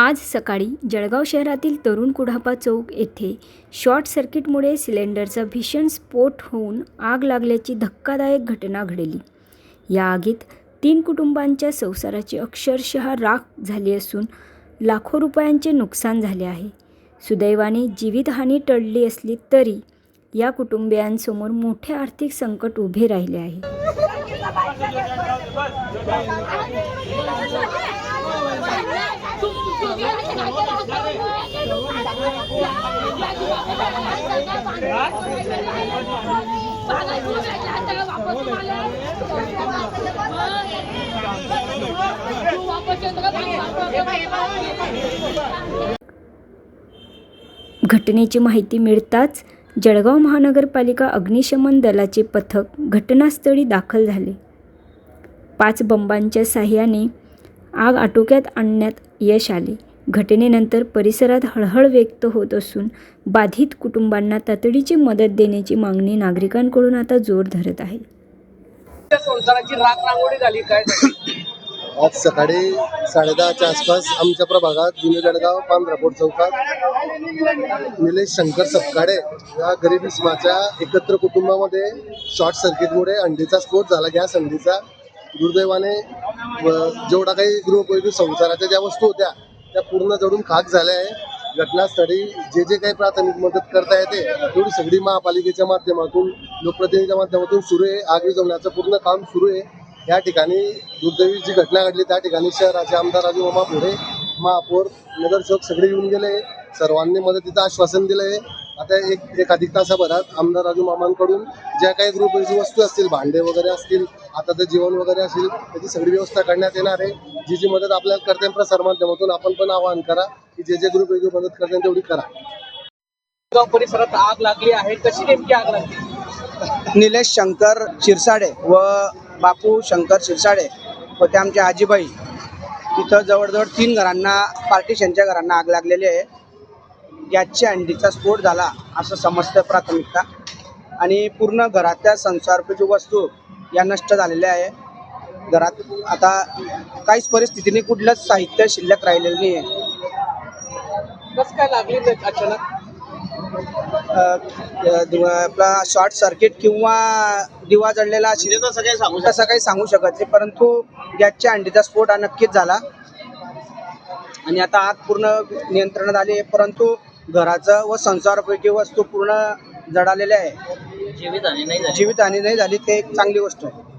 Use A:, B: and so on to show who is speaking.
A: आज सकाळी जळगाव शहरातील तरुण कुढापा चौक येथे शॉर्ट सर्किटमुळे सिलेंडरचा भीषण स्फोट होऊन आग लागल्याची धक्कादायक घटना घडली। या आगीत 3 कुटुंबांच्या संसाराची अक्षरशः राख झाली असून लाखो रुपयांचे नुकसान झाले आहे। सुदैवाने जीवितहानी टळली असली तरी या कुटुंबियांसमोर मोठे आर्थिक संकट उभे राहिले आहे। घटनेची माहिती मिळताच जळगाव महानगरपालिका अग्निशमन दलाचे पथक घटनास्थळी दाखल झाले। 5 बंबांच्या साहाय्याने आग आटोक्यात आणण्यात यश आले। घटनेनंतर परिसरात हळहळ व्यक्त होत असून बाधित कुटुंबांना तातडीची मदत देण्याची मागणी नागरिकांकडून आता जोर धरत आहे।
B: संसाराची राख रांगोळी झाली काय?
C: आज सकाळी 10:30च्या आसपास आमच्या प्रभागात जुने जळगाव पांढरापूर चौकात निलेश शंकर सपकाळे या गरीब इसमाच्या एकत्र कुटुंबामध्ये शॉर्ट सर्किटमुळे अंडीचा स्फोट झाला। गॅस अंडीचा दुर्दैवाने जेवढा काही गृहोपयोगी संसाराच्या ज्या वस्तू होत्या त्या पूर्ण जळून खाक झाल्या आहे। घटनास्थळी जे काही प्राथमिक मदत करता येते तेवढी सगळी महापालिकेच्या माध्यमातून लोकप्रतिनिधीच्या माध्यमातून सुरू आहे। आग विझवण्याचं पूर्ण काम सुरू आहे। या ठिकाणी दुर्दैवी जी घटना घडली त्या ठिकाणी शहराचे आमदार राजू मामा पुढे, महापौर, नगरसेवक सगळे येऊन गेले। सर्वांनी मदतीचं आश्वासन दिलं आहे। आता एक अधिक तासाभरात आमदार राजू मामांकडून ज्या काही गृहोपयोगी वस्तू असतील, भांडे वगैरे असतील, आता तर जेवण वगैरे असेल त्याची सगळी व्यवस्था करण्यात येणार आहे। जी मदत आपल्याला करते प्रसार माध्यमातून आपण पण आवाहन करा की जे गृहोपयोगी मदत करते तेवढी करा।
B: जळगाव परिसरात आग लागली आहे, कशी नेमकी आग लागली?
D: निलेश शंकर शिरसाडे व बापू शंकर शिरसाडे व ते आमचे आजीबाई तिथं जवळजवळ 3 घरांना, पार्टिशनच्या घरांना आग लागलेली आहे। गॅसच्या अंडीचा स्फोट झाला असं समजतं प्राथमिकता, आणि पूर्ण घरातल्या संसारोपयोगी वस्तू या नष्ट झालेल्या आहे। घरात आता काहीच परिस्थितीने कुठलंच साहित्य शिल्लक राहिलेलं नाही आहे।
B: कसं काय लागली अचानक?
D: आपला शॉर्ट सर्किट किंवा दिवा जळलेला असेल तसं काही सांगू शकत नाही, परंतु गॅसच्या अंडीचा स्फोट हा नक्कीच झाला आणि आता आग पूर्ण नियंत्रणात आली आहे, परंतु घराचं व संसारोपयोगी वस्तू पूर्ण जळालेल्या आहे। जीवितहानी नाही झाली, ते एक चांगली गोष्ट आहे।